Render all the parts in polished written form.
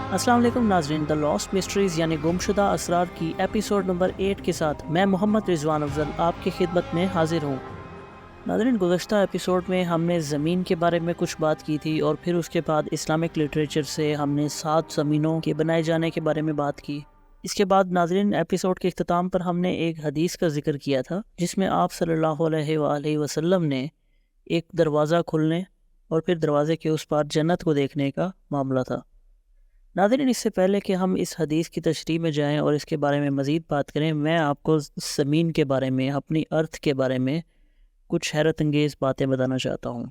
السلام علیکم ناظرین، دا لاسٹ مسٹریز یعنی گمشدہ اسرار کی ایپیسوڈ نمبر 8 کے ساتھ میں محمد رضوان افضل آپ کی خدمت میں حاضر ہوں۔ ناظرین، گزشتہ ایپیسوڈ میں ہم نے زمین کے بارے میں کچھ بات کی تھی اور پھر اس کے بعد اسلامک لٹریچر سے ہم نے 7 زمینوں کے بنائے جانے کے بارے میں بات کی۔ اس کے بعد ناظرین ایپیسوڈ کے اختتام پر ہم نے ایک حدیث کا ذکر کیا تھا جس میں آپ صلی اللہ علیہ وآلہ وسلم نے ایک دروازہ کھلنے اور پھر دروازے کے اس پار جنت کو دیکھنے کا معاملہ تھا۔ ناظرین، اس سے پہلے کہ ہم اس حدیث کی تشریح میں جائیں اور اس کے بارے میں مزید بات کریں، میں آپ کو زمین کے بارے میں، اپنی ارتھ کے بارے میں کچھ حیرت انگیز باتیں بتانا چاہتا ہوں۔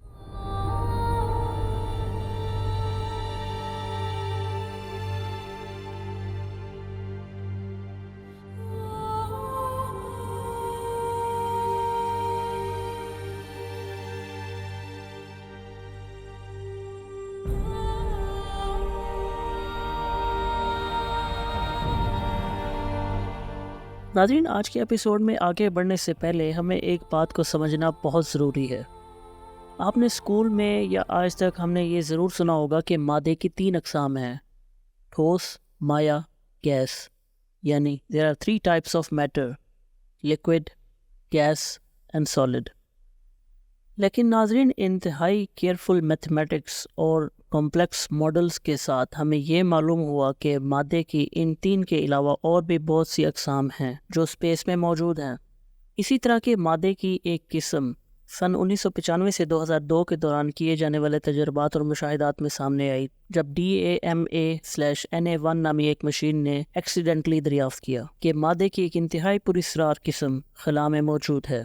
ناظرین، آج کے ایپیسوڈ میں آگے بڑھنے سے پہلے ہمیں ایک بات کو سمجھنا بہت ضروری ہے۔ آپ نے اسکول میں یا آج تک ہم نے یہ ضرور سنا ہوگا کہ مادے کی 3 اقسام ہیں: ٹھوس، مائع، گیس، یعنی there are 3 types of matter: liquid, gas and solid۔ لیکن ناظرین، انتہائی کیئرفل میتھمیٹکس اور کمپلیکس ماڈلز کے ساتھ ہمیں یہ معلوم ہوا کہ مادے کی ان 3 کے علاوہ اور بھی بہت سی اقسام ہیں جو اسپیس میں موجود ہیں۔ اسی طرح کے مادے کی ایک قسم سن 1995 سے 2002 کے دوران کیے جانے والے تجربات اور مشاہدات میں سامنے آئی، جب DAMA/NA1 نامی ایک مشین نے ایکسیڈنٹلی دریافت کیا کہ مادے کی ایک انتہائی پراسرار قسم خلا میں موجود ہے۔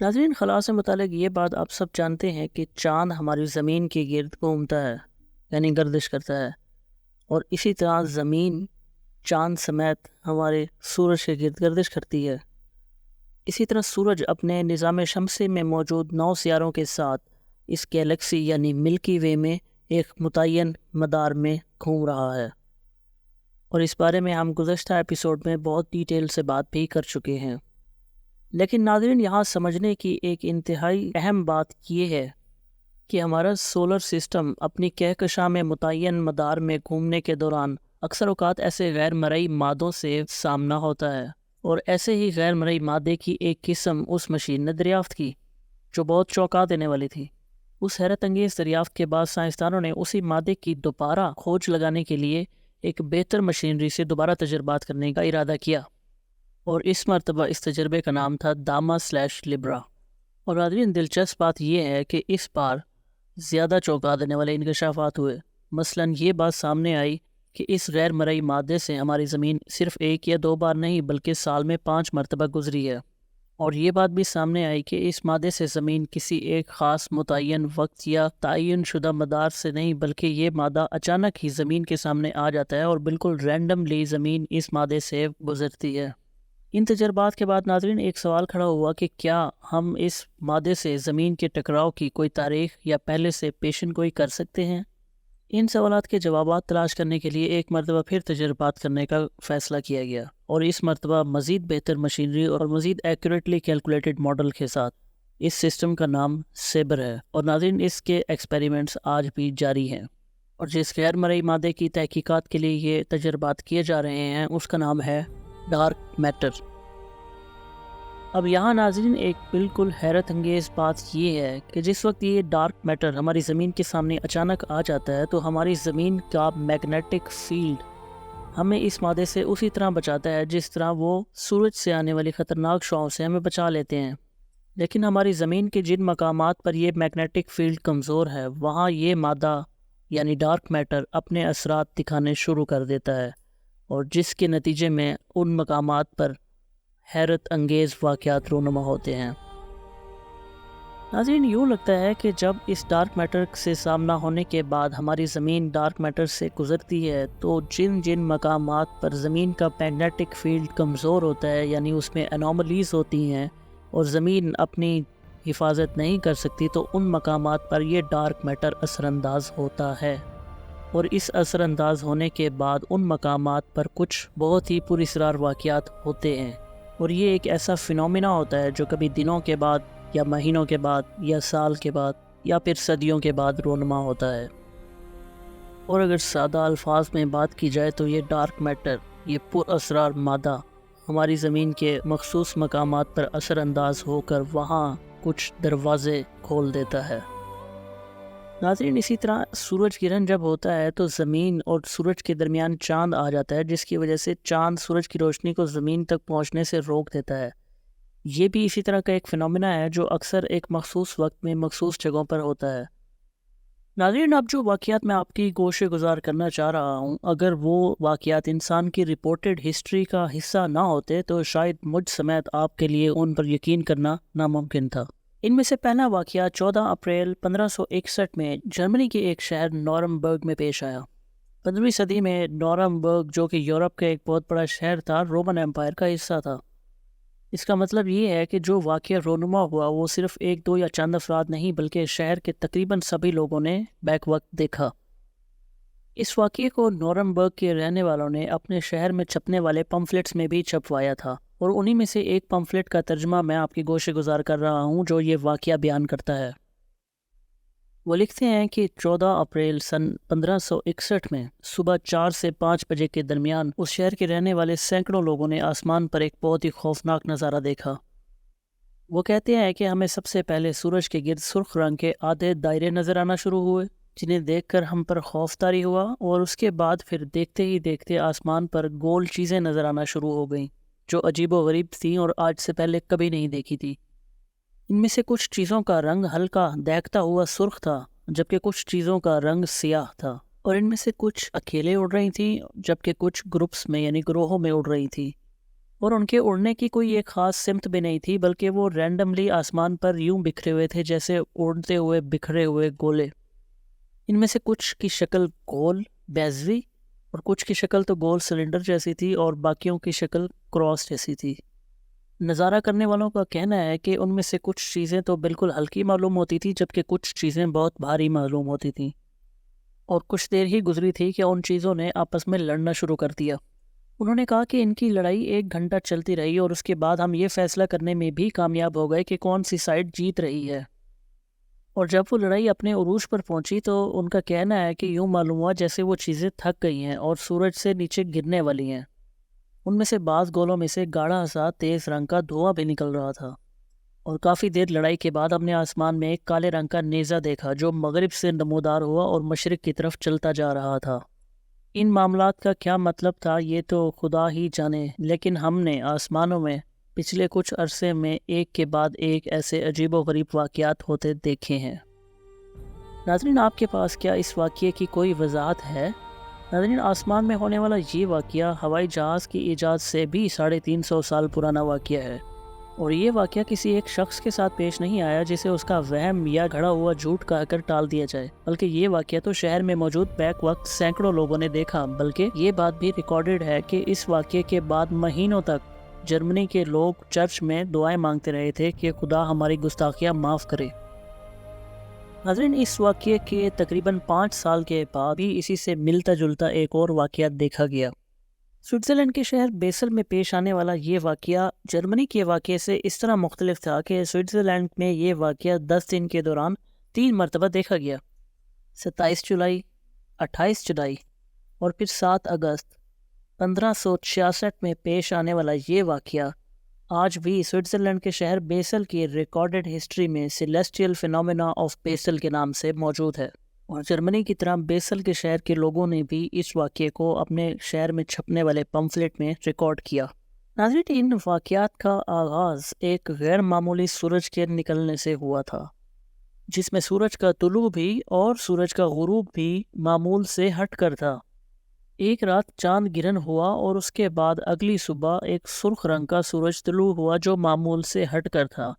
ناظرین، خلا سے متعلق یہ بات آپ سب جانتے ہیں کہ چاند ہماری زمین کے گرد گھومتا ہے، یعنی گردش کرتا ہے، اور اسی طرح زمین چاند سمیت ہمارے سورج کے گرد گردش کرتی ہے۔ اسی طرح سورج اپنے نظام شمسی میں موجود 9 سیاروں کے ساتھ اس گیلیکسی یعنی ملکی وے میں ایک متعین مدار میں گھوم رہا ہے، اور اس بارے میں ہم گزشتہ ایپیسوڈ میں بہت ڈیٹیل سے بات بھی کر چکے ہیں۔ لیکن ناظرین، یہاں سمجھنے کی ایک انتہائی اہم بات یہ ہے کہ ہمارا سولر سسٹم اپنی کہکشاں میں متعین مدار میں گھومنے کے دوران اکثر اوقات ایسے غیر مرئی مادوں سے سامنا ہوتا ہے، اور ایسے ہی غیر مرئی مادے کی ایک قسم اس مشین نے دریافت کی جو بہت چونکا دینے والی تھی۔ اس حیرت انگیز دریافت کے بعد سائنسدانوں نے اسی مادے کی دوبارہ کھوج لگانے کے لیے ایک بہتر مشینری سے دوبارہ تجربات کرنے کا ارادہ کیا، اور اس مرتبہ اس تجربے کا نام تھا داما/لیبرا۔ اور ناظرین، دلچسپ بات یہ ہے کہ اس بار زیادہ چونکا دینے والے انکشافات ہوئے۔ مثلاً یہ بات سامنے آئی کہ اس غیر مرئی مادے سے ہماری زمین صرف 1 یا 2 بار نہیں بلکہ سال میں 5 مرتبہ گزری ہے، اور یہ بات بھی سامنے آئی کہ اس مادے سے زمین کسی ایک خاص متعین وقت یا تعین شدہ مدار سے نہیں بلکہ یہ مادہ اچانک ہی زمین کے سامنے آ جاتا ہے اور بالکل رینڈملی زمین اس مادے سے گزرتی ہے۔ ان تجربات کے بعد ناظرین، ایک سوال کھڑا ہوا کہ کیا ہم اس مادے سے زمین کے ٹکراؤ کی کوئی تاریخ یا پہلے سے پیشن گوئی کر سکتے ہیں؟ ان سوالات کے جوابات تلاش کرنے کے لیے ایک مرتبہ پھر تجربات کرنے کا فیصلہ کیا گیا، اور اس مرتبہ مزید بہتر مشینری اور مزید ایکوریٹلی کیلکولیٹڈ ماڈل کے ساتھ۔ اس سسٹم کا نام سیبر ہے، اور ناظرین اس کے ایکسپیریمنٹس آج بھی جاری ہیں، اور جس غیر مرئی مادے کی تحقیقات کے لیے یہ تجربات کیے جا رہے ہیں اس کا نام ہے ڈارک میٹر۔ اب یہاں ناظرین ایک بالکل حیرت انگیز بات یہ ہے کہ جس وقت یہ ڈارک میٹر ہماری زمین کے سامنے اچانک آ جاتا ہے تو ہماری زمین کا میگنیٹک فیلڈ ہمیں اس مادے سے اسی طرح بچاتا ہے جس طرح وہ سورج سے آنے والی خطرناک شعاؤں سے ہمیں بچا لیتے ہیں۔ لیکن ہماری زمین کے جن مقامات پر یہ میگنیٹک فیلڈ کمزور ہے وہاں یہ مادہ یعنی ڈارک میٹر اپنے اثرات دکھانے شروع کر دیتا ہے، اور جس کے نتیجے میں ان مقامات پر حیرت انگیز واقعات رونما ہوتے ہیں۔ ناظرین، یوں لگتا ہے کہ جب اس ڈارک میٹر سے سامنا ہونے کے بعد ہماری زمین ڈارک میٹر سے گزرتی ہے تو جن جن مقامات پر زمین کا میگنیٹک فیلڈ کمزور ہوتا ہے، یعنی اس میں انوملیز ہوتی ہیں اور زمین اپنی حفاظت نہیں کر سکتی، تو ان مقامات پر یہ ڈارک میٹر اثر انداز ہوتا ہے، اور اس اثر انداز ہونے کے بعد ان مقامات پر کچھ بہت ہی پراسرار واقعات ہوتے ہیں، اور یہ ایک ایسا فینومینا ہوتا ہے جو کبھی دنوں کے بعد یا مہینوں کے بعد یا سال کے بعد یا پھر صدیوں کے بعد رونما ہوتا ہے۔ اور اگر سادہ الفاظ میں بات کی جائے تو یہ ڈارک میٹر، یہ پر اسرار مادہ ہماری زمین کے مخصوص مقامات پر اثر انداز ہو کر وہاں کچھ دروازے کھول دیتا ہے۔ ناظرین، اسی طرح سورج گرہن جب ہوتا ہے تو زمین اور سورج کے درمیان چاند آ جاتا ہے، جس کی وجہ سے چاند سورج کی روشنی کو زمین تک پہنچنے سے روک دیتا ہے۔ یہ بھی اسی طرح کا ایک فنومینا ہے جو اکثر ایک مخصوص وقت میں مخصوص جگہوں پر ہوتا ہے۔ ناظرین، اب جو واقعات میں آپ کی گوشِ گزار کرنا چاہ رہا ہوں، اگر وہ واقعات انسان کی رپورٹڈ ہسٹری کا حصہ نہ ہوتے تو شاید مجھ سمیت آپ کے لیے ان پر یقین کرنا ناممکن تھا۔ ان میں سے پہلا واقعہ 14 اپریل 1561 میں جرمنی کے ایک شہر نورمبرگ میں پیش آیا۔ 15ویں صدی میں نورمبرگ، جو کہ یورپ کا ایک بہت بڑا شہر تھا، رومن امپائر کا حصہ تھا۔ اس کا مطلب یہ ہے کہ جو واقعہ رونما ہوا وہ صرف ایک دو یا چند افراد نہیں بلکہ شہر کے تقریباً سبھی لوگوں نے بیک وقت دیکھا۔ اس واقعے کو نورمبرگ کے رہنے والوں نے اپنے شہر میں چھپنے والے پمفلٹس میں بھی چھپوایا تھا، اور انہی میں سے ایک پمفلٹ کا ترجمہ میں آپ کی گوشِ گزار کر رہا ہوں جو یہ واقعہ بیان کرتا ہے۔ وہ لکھتے ہیں کہ 14 اپریل سن 1561 میں صبح 4 سے 5 بجے کے درمیان اس شہر کے رہنے والے سینکڑوں لوگوں نے آسمان پر ایک بہت ہی خوفناک نظارہ دیکھا۔ وہ کہتے ہیں کہ ہمیں سب سے پہلے سورج کے گرد سرخ رنگ کے آدھے دائرے نظر آنا شروع ہوئے، جنہیں دیکھ کر ہم پر خوف طاری ہوا، اور اس کے بعد پھر دیکھتے ہی دیکھتے آسمان پر گول چیزیں نظر آنا شروع ہو گئیں جو عجیب و غریب تھیں اور آج سے پہلے کبھی نہیں دیکھی تھی۔ ان میں سے کچھ چیزوں کا رنگ ہلکا دہکتا ہوا سرخ تھا، جبکہ کچھ چیزوں کا رنگ سیاہ تھا، اور ان میں سے کچھ اکیلے اڑ رہی تھیں جبکہ کچھ گروپس میں یعنی گروہوں میں اڑ رہی تھیں، اور ان کے اڑنے کی کوئی ایک خاص سمت بھی نہیں تھی بلکہ وہ رینڈملی آسمان پر یوں بکھرے ہوئے تھے جیسے اڑتے ہوئے بکھرے ہوئے گولے۔ ان میں سے کچھ کی شکل گول بیضوی اور کچھ کی شکل تو گول سلنڈر جیسی تھی اور باقیوں کی شکل کراس جیسی تھی۔ نظارہ کرنے والوں کا کہنا ہے کہ ان میں سے کچھ چیزیں تو بالکل ہلکی معلوم ہوتی تھی جبکہ کچھ چیزیں بہت بھاری معلوم ہوتی تھیں، اور کچھ دیر ہی گزری تھی کہ ان چیزوں نے آپس میں لڑنا شروع کر دیا۔ انہوں نے کہا کہ ان کی لڑائی 1 گھنٹہ چلتی رہی اور اس کے بعد ہم یہ فیصلہ کرنے میں بھی کامیاب ہو گئے کہ کون سی سائڈ جیت رہی ہے، اور جب وہ لڑائی اپنے عروج پر پہنچی تو ان کا کہنا ہے کہ یوں معلوم ہوا جیسے وہ چیزیں تھک گئی ہیں اور سورج سے نیچے گرنے والی ہیں۔ ان میں سے بعض گولوں میں سے گاڑھا سا تیز رنگ کا دھواں بھی نکل رہا تھا، اور کافی دیر لڑائی کے بعد ہم نے آسمان میں ایک کالے رنگ کا نیزہ دیکھا جو مغرب سے نمودار ہوا اور مشرق کی طرف چلتا جا رہا تھا۔ ان معاملات کا کیا مطلب تھا یہ تو خدا ہی جانے، لیکن ہم نے آسمانوں میں پچھلے کچھ عرصے میں ایک کے بعد ایک ایسے عجیب و غریب واقعات ہوتے دیکھے ہیں۔ ناظرین، آپ کے پاس کیا اس واقعے کی کوئی وضاحت ہے؟ ناظرین، آسمان میں ہونے والا یہ واقعہ ہوائی جہاز کی ایجاد سے بھی 350 سال پرانا واقعہ ہے، اور یہ واقعہ کسی ایک شخص کے ساتھ پیش نہیں آیا جسے اس کا وہم یا گھڑا ہوا جھوٹ کہہ کر ٹال دیا جائے، بلکہ یہ واقعہ تو شہر میں موجود بیک وقت سینکڑوں لوگوں نے دیکھا، بلکہ یہ بات بھی ریکارڈڈ ہے کہ اس واقعے کے بعد مہینوں تک جرمنی کے لوگ چرچ میں دعائیں مانگتے رہے تھے کہ خدا ہماری گستاخیاں معاف کرے۔ ناظرین، اس واقعے کے تقریباً 5 سال کے بعد بھی اسی سے ملتا جلتا ایک اور واقعہ دیکھا گیا۔ سوئٹزرلینڈ کے شہر بیسل میں پیش آنے والا یہ واقعہ جرمنی کے واقعے سے اس طرح مختلف تھا کہ سوئٹزرلینڈ میں یہ واقعہ 10 دن کے دوران 3 مرتبہ دیکھا گیا۔ 27 جولائی، 28 جولائی اور پھر 7 اگست 1566 میں پیش آنے والا یہ واقعہ آج بھی سوئٹزرلینڈ کے شہر بیسل کی ریکارڈڈ ہسٹری میں سیلیسٹیل فینومینا آف بیسل کے نام سے موجود ہے، اور جرمنی کی طرح بیسل کے شہر کے لوگوں نے بھی اس واقعے کو اپنے شہر میں چھپنے والے پمفلٹ میں ریکارڈ کیا۔ ناظرین، ان واقعات کا آغاز ایک غیر معمولی سورج کے نکلنے سے ہوا تھا، جس میں سورج کا طلوع بھی اور سورج کا غروب بھی معمول سے ہٹ کر تھا۔ ایک رات چاند گرہن ہوا اور اس کے بعد اگلی صبح ایک سرخ رنگ کا سورج طلوع ہوا جو معمول سے ہٹ کر تھا۔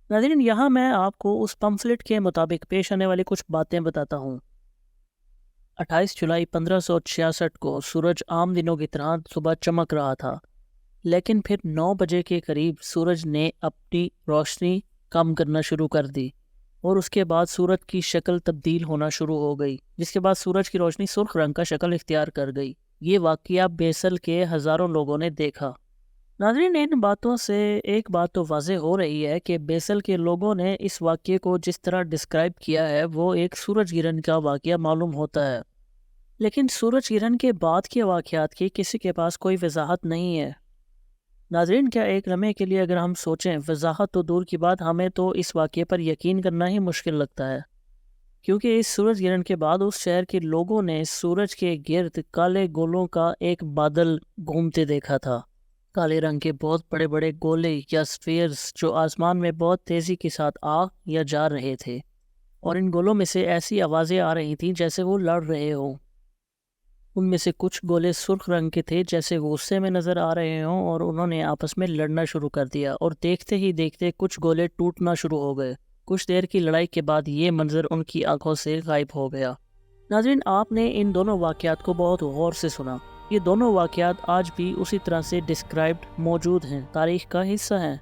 ناظرین، یہاں میں آپ کو اس پمفلٹ کے مطابق پیش آنے والی کچھ باتیں بتاتا ہوں۔ 28 جولائی 1566 کو سورج عام دنوں کی طرح صبح چمک رہا تھا، لیکن پھر 9 بجے کے قریب سورج نے اپنی روشنی کم کرنا شروع کر دی، اور اس کے بعد سورج کی شکل تبدیل ہونا شروع ہو گئی، جس کے بعد سورج کی روشنی سرخ رنگ کا شکل اختیار کر گئی۔ یہ واقعہ بیسل کے ہزاروں لوگوں نے دیکھا۔ ناظرین، ان باتوں سے ایک بات تو واضح ہو رہی ہے کہ بیسل کے لوگوں نے اس واقعے کو جس طرح ڈسکرائب کیا ہے وہ ایک سورج گرہن کا واقعہ معلوم ہوتا ہے۔ لیکن سورج گرہن کے بعد کے واقعات کی کسی کے پاس کوئی وضاحت نہیں ہے۔ ناظرین، کیا ایک لمحے کے لیے اگر ہم سوچیں، وضاحت تو دور کی بات، ہمیں تو اس واقعے پر یقین کرنا ہی مشکل لگتا ہے، کیونکہ اس سورج گرہن کے بعد اس شہر کے لوگوں نے سورج کے گرد کالے گولوں کا ایک بادل گھومتے دیکھا تھا۔ کالے رنگ کے بہت بڑے بڑے گولے یا سفیئرز جو آسمان میں بہت تیزی کے ساتھ آ یا جا رہے تھے، اور ان گولوں میں سے ایسی آوازیں آ رہی تھیں جیسے وہ لڑ رہے ہوں۔ ان میں سے کچھ گولے سرخ رنگ کے تھے جیسے غصے میں نظر آ رہے ہوں، اور انہوں نے آپس میں لڑنا شروع کر دیا، اور دیکھتے ہی دیکھتے کچھ گولے ٹوٹنا شروع ہو گئے۔ کچھ دیر کی لڑائی کے بعد یہ منظر ان کی آنکھوں سے غائب ہو گیا۔ ناظرین، آپ نے ان دونوں واقعات کو بہت غور سے سنا۔ یہ دونوں واقعات آج بھی اسی طرح سے ڈسکرائبڈ موجود ہیں، تاریخ کا حصہ ہیں۔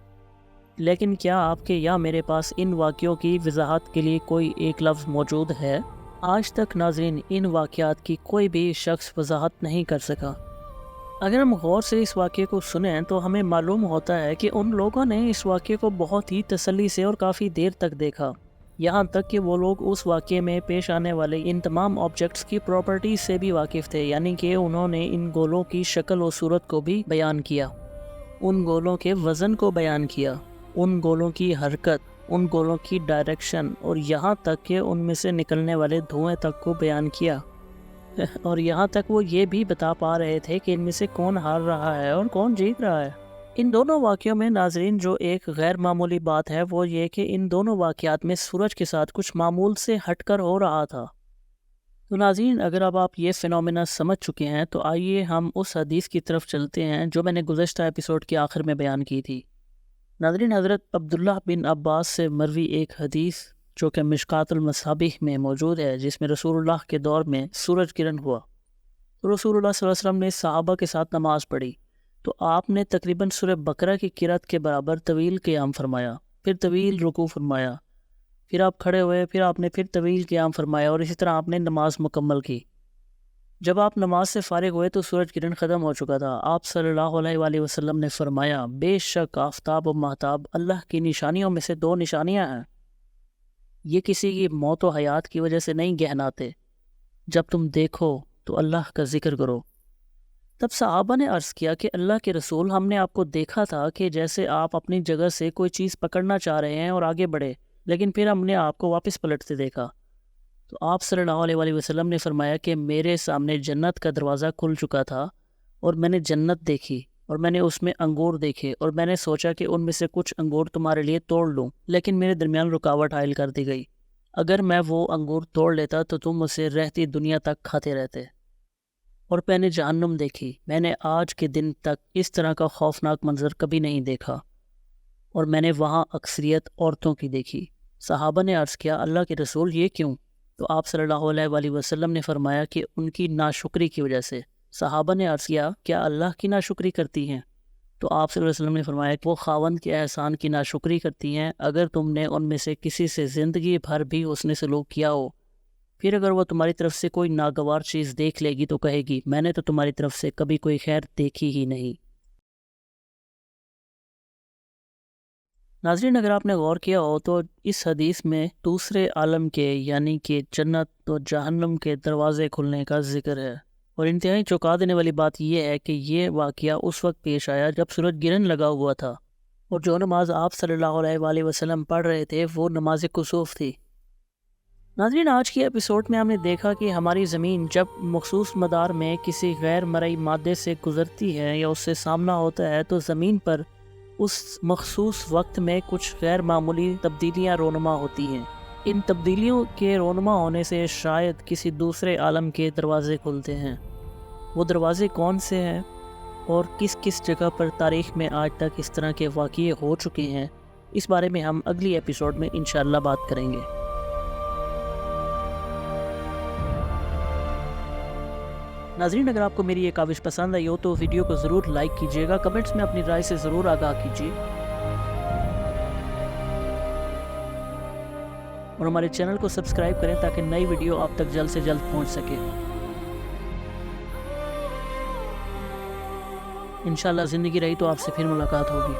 لیکن کیا آپ کے یا میرے پاس ان واقعوں کی وضاحت کے لیے کوئی ایک لفظ موجود ہے؟ آج تک ناظرین ان واقعات کی کوئی بھی شخص وضاحت نہیں کر سکا۔ اگر ہم غور سے اس واقعے کو سنیں تو ہمیں معلوم ہوتا ہے کہ ان لوگوں نے اس واقعے کو بہت ہی تسلی سے اور کافی دیر تک دیکھا، یہاں تک کہ وہ لوگ اس واقعے میں پیش آنے والے ان تمام آبجیکٹس کی پراپرٹیز سے بھی واقف تھے، یعنی کہ انہوں نے ان گولوں کی شکل و صورت کو بھی بیان کیا، ان گولوں کے وزن کو بیان کیا، ان گولوں کی حرکت، ان گولوں کی ڈائریکشن، اور یہاں تک کہ ان میں سے نکلنے والے دھوئیں تک کو بیان کیا، اور یہاں تک وہ یہ بھی بتا پا رہے تھے کہ ان میں سے کون ہار رہا ہے اور کون جیت رہا ہے۔ ان دونوں واقعوں میں ناظرین جو ایک غیر معمولی بات ہے وہ یہ کہ ان دونوں واقعات میں سورج کے ساتھ کچھ معمول سے ہٹ کر ہو رہا تھا۔ تو ناظرین، اگر اب آپ یہ فینومینا سمجھ چکے ہیں تو آئیے ہم اس حدیث کی طرف چلتے ہیں جو میں نے گزشتہ ایپیسوڈ کے آخر میں بیان کی تھی۔ ناظرین، حضرت عبداللہ بن عباس سے مروی ایک حدیث جو کہ مشکات المصابیح میں موجود ہے، جس میں رسول اللہ کے دور میں سورج گرہن ہوا، تو رسول اللہ صلی اللہ علیہ وسلم نے صحابہ کے ساتھ نماز پڑھی، تو آپ نے تقریباً سورہ بقرہ کی قرأت کے برابر طویل قیام فرمایا، پھر طویل رکوع فرمایا، پھر آپ کھڑے ہوئے، پھر آپ نے پھر طویل قیام فرمایا، اور اسی طرح آپ نے نماز مکمل کی۔ جب آپ نماز سے فارغ ہوئے تو سورج گرہن ختم ہو چکا تھا۔ آپ صلی اللہ علیہ وآلہ وسلم نے فرمایا، بے شک آفتاب و مہتاب اللہ کی نشانیوں میں سے دو نشانیاں ہیں، یہ کسی کی موت و حیات کی وجہ سے نہیں گہناتے، جب تم دیکھو تو اللہ کا ذکر کرو۔ تب صحابہ نے عرض کیا کہ اللہ کے رسول، ہم نے آپ کو دیکھا تھا کہ جیسے آپ اپنی جگہ سے کوئی چیز پکڑنا چاہ رہے ہیں اور آگے بڑھے، لیکن پھر ہم نے آپ کو واپس پلٹتے دیکھا۔ تو آپ صلی اللہ علیہ وآلہ وسلم نے فرمایا کہ میرے سامنے جنت کا دروازہ کھل چکا تھا، اور میں نے جنت دیکھی، اور میں نے اس میں انگور دیکھے، اور میں نے سوچا کہ ان میں سے کچھ انگور تمہارے لیے توڑ لوں، لیکن میرے درمیان رکاوٹ حائل کر دی گئی۔ اگر میں وہ انگور توڑ لیتا تو تم اسے رہتی دنیا تک کھاتے رہتے۔ اور میں نے جہنم دیکھی، میں نے آج کے دن تک اس طرح کا خوفناک منظر کبھی نہیں دیکھا، اور میں نے وہاں اکثریت عورتوں کی دیکھی۔ صحابہ نے عرض کیا، اللہ کے رسول یہ کیوں؟ تو آپ صلی اللہ علیہ وآلہ وسلم نے فرمایا کہ ان کی ناشکری کی وجہ سے۔ صحابہ نے عرض کیا، کیا اللہ کی ناشکری کرتی ہیں؟ تو آپ صلی اللہ علیہ وسلم نے فرمایا کہ وہ خاوند کے احسان کی ناشکری کرتی ہیں، اگر تم نے ان میں سے کسی سے زندگی بھر بھی حسن سلوک کیا ہو، پھر اگر وہ تمہاری طرف سے کوئی ناگوار چیز دیکھ لے گی تو کہے گی، میں نے تو تمہاری طرف سے کبھی کوئی خیر دیکھی ہی نہیں۔ ناظرین، اگر آپ نے غور کیا ہو تو اس حدیث میں دوسرے عالم کے یعنی کہ جنت و جہنم کے دروازے کھلنے کا ذکر ہے، اور انتہائی چونکا دینے والی بات یہ ہے کہ یہ واقعہ اس وقت پیش آیا جب سورج گرہن لگا ہوا تھا، اور جو نماز آپ صلی اللہ علیہ وآلہ وسلم پڑھ رہے تھے وہ نماز کسوف تھی۔ ناظرین، آج کی ایپیسوڈ میں ہم نے دیکھا کہ ہماری زمین جب مخصوص مدار میں کسی غیر مرئی مادے سے گزرتی ہے یا اس سے سامنا ہوتا ہے تو زمین پر اس مخصوص وقت میں کچھ غیر معمولی تبدیلیاں رونما ہوتی ہیں۔ ان تبدیلیوں کے رونما ہونے سے شاید کسی دوسرے عالم کے دروازے کھلتے ہیں۔ وہ دروازے کون سے ہیں اور کس کس جگہ پر تاریخ میں آج تک اس طرح کے واقعے ہو چکے ہیں، اس بارے میں ہم اگلی ایپیسوڈ میں انشاءاللہ بات کریں گے۔ ناظرین، اگر آپ کو میری یہ کاوش پسند آئی ہو تو ویڈیو کو ضرور لائک کیجیے گا، کمنٹس میں اپنی رائے سے ضرور آگاہ کیجیے، اور ہمارے چینل کو سبسکرائب کریں تاکہ نئی ویڈیو آپ تک جلد سے جلد پہنچ سکے۔ انشاءاللہ زندگی رہی تو آپ سے پھر ملاقات ہوگی۔